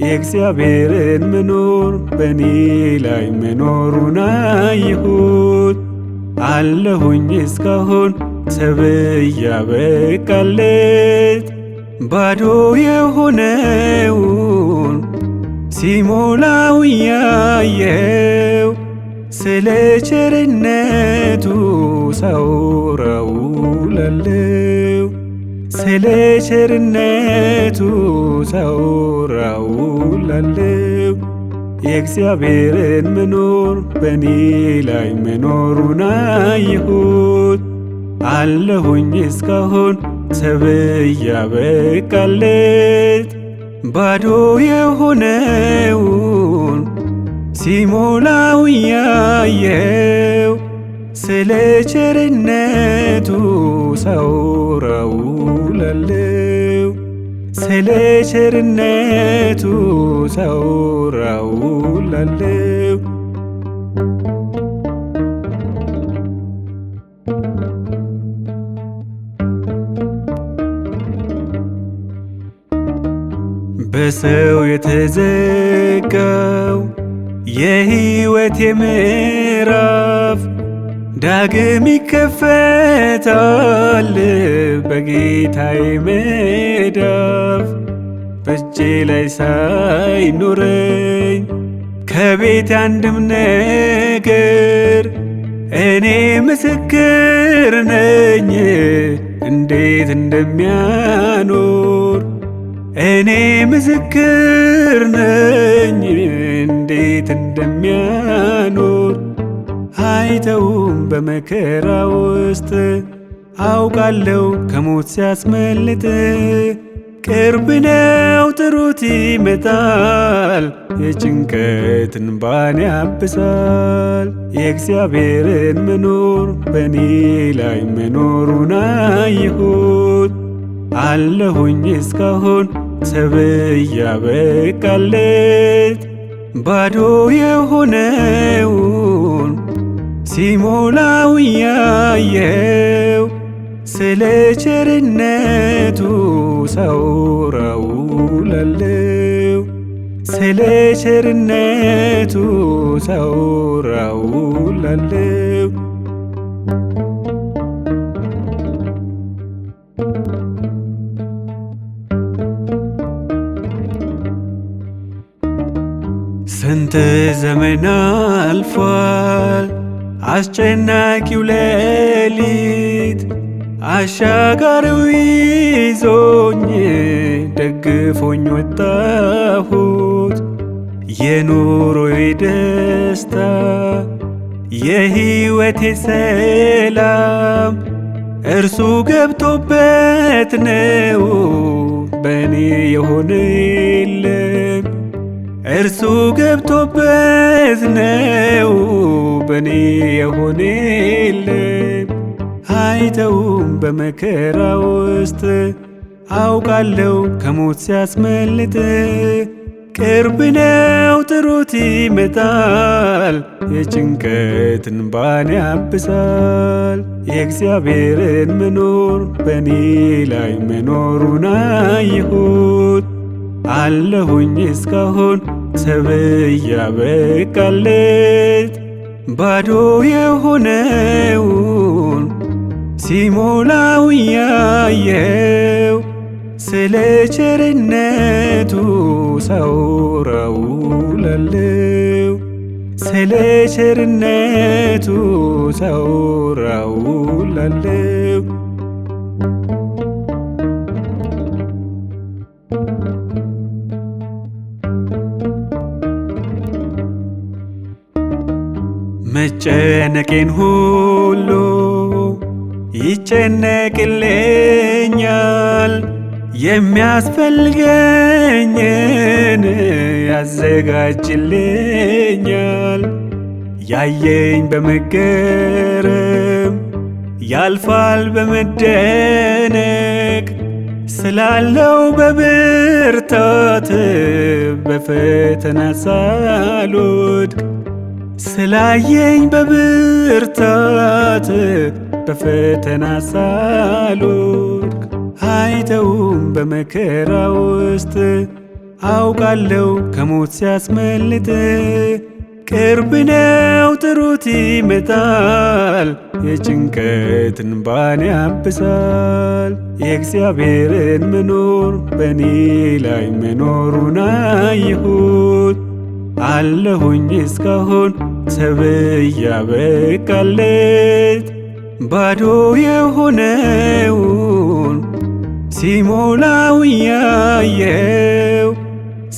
የእግዚአብሔርን መኖር በእኔ ላይ መኖሩን አየሁት። አለሁኝ እስካሁን ሰብእ ያበቃለት ባዶ የሆነውን ሲሞላው ያየው ስለ ቸርነቱ ሳወራው ውላለሁ። ስለ ቸርነቱ ሳወራው ውላለሁ። የእግዚአብሔርን መኖር በእኔ ላይ መኖሩን አየሁት። አለሁኝ እስካሁን ሰብእ ያበቃለት ባዶ የሆነውን ሲሞላው ያየው ስለ ቸርነቱ ሳወራው ውላለሁ። ስለ ቸርነቱ ሳወራው ውላለሁ። በሰው የተዘጋው የሕይወቴ ምዕራፍ ዳግም ይከፈታል በጌታዬ መዳፍ። በእጄ ላይ ሳይኖረኝ ከቤት አንድም ነገር እኔ ምስክር ነኝ እንዴት እንደሚያኖር። እኔ ምስክር ነኝ እንዴት እንደሚያኖር። አይተውም በመከራ ውስጥ አውቃለሁ ከሞት ሲያስመልጥ። ቅርብ ነው ጥሩት ይመጣል የጭንቀት እንባን ያብሳል። የእግዚአብሔርን መኖር በእኔ ላይ መኖሩን አየሁት። አለሁኝ እስካሁን ሰብእ ያበቃለት ባዶ የሆነውን ሲሞላው ያየው ስለ ቸርነቱ ሳወራው ውላለሁ። ስለ ቸርነቱ ሳወራው ውላለሁ። ስንት ዘመን አልፏል አስጨናቂው ሌሊት፣ አሻጋሪው ይዞኝ ደግፎኝ ወጣሁት። የኑሮዬ ደስታ የሕይወቴ ሰላም እርሱ ገብቶበት ነው በእኔ የሆነ የለም። እርሱ ገብቶበት ነው በእኔ የሆነ የለም። አይተውም በመከራ ውስጥ አውቃለሁ ከሞት ሲያስመልጥ። ቅርብ ነው ጥሩት ይመጣል የጭንቀት እንባን ያብሳል። የእግዚአብሔርን መኖር በእኔ ላይ መኖሩን አየሁት። አለሁኝ እስካሁን ሰብእ ያበቃለት ባዶ የሆነውን ሲሞላው ያየው ስለ ቸርነቱ ሳወራው ውላለሁ። ስለ ቸርነቱ ሳወራው ውላለሁ። መጨነቄን ሁሉ ይጨነቅልኛል፣ የሚያስፈልገኝን ያዘጋጅልኛል። ያየኝ በመገረም ያልፋል በመደነቅ ስላለው በብርታት በፈተና ሳልወድቅ። ስላየኝ በብርታት በፈተና ሳልወድቅ። አይተውም በመከራ ውስጥ አውቃለሁ ከሞት ሲያስመልጥ ቅርብ ነው ጥሩት ይመጣል የጭንቀት እንባን ያብሳል። የእግዚአብሔርን መኖር በእኔ ላይ መኖሩን አየሁት አለሁኝ እስካሁን ሰብእ ያበቃለት ባዶ የሆነውን ሲሞላው ያየው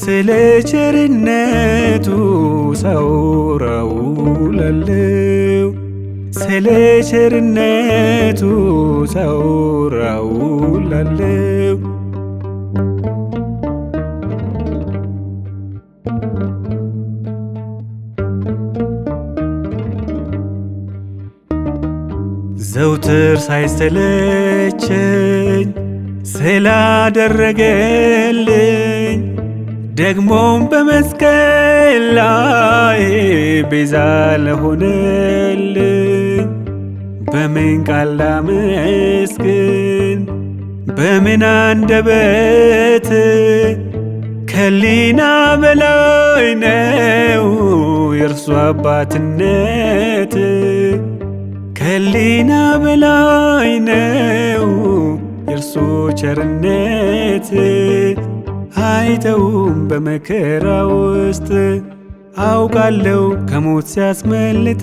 ስለ ቸርነቱ ሳወራው ውላለሁ ስለ ቸርነቱ ሳወራው ውላለሁ። ዘውትር ሳይሰለቸኝ ስላደረገልኝ ደግሞም በመስቀል ላይ ቤዛ ለሆነልኝ በምን ቃል ላመስግን በምን አንደበት ከሊና በላይ ነው የእርሱ አባትነት ከሊና በላይ ነው የእርሱ ቸርነት አይተውም በመከራ ውስጥ አውቃለሁ ከሞት ሲያስመልጥ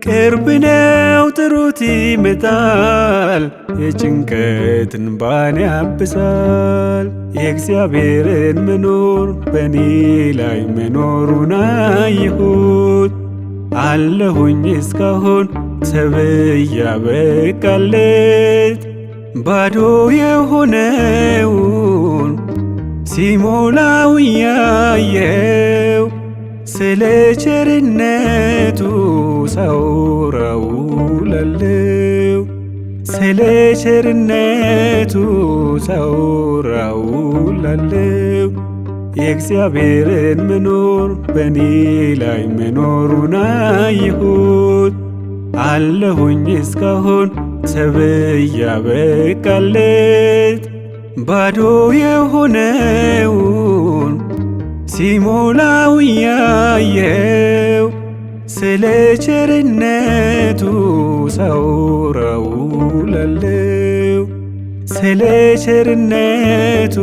ቅርብ ነው ጥሩት ይመጣል የጭንቀት እንባን ያብሳል። የእግዚአብሔርን መኖር በእኔ ላይ መኖሩን አየሁት አለሁኝ እስካሁን ሰብእ ያበቃለት ባዶ የሆነውን ሲሞላው ያየው ስለ ቸርነቱ ሳወራው ውላለሁ ስለ ቸርነቱ ሳወራው ውላለሁ። የእግዚአብሔርን መኖር በእኔ ላይ መኖሩን አየሁት አለሁኝ እስካሁን ሰብእ ያበቃለት ባዶ የሆነውን ሲሞላው ያየው ስለ ቸርነቱ ሳወራው ውላለሁ ስለ ቸርነቱ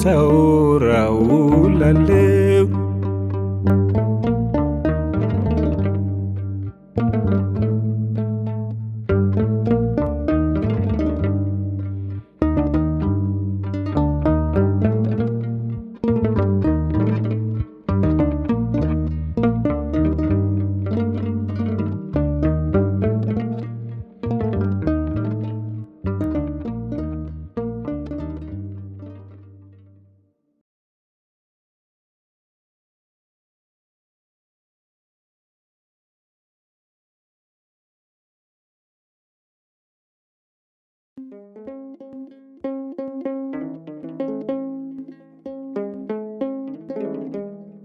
ሳወራው ውላለሁ።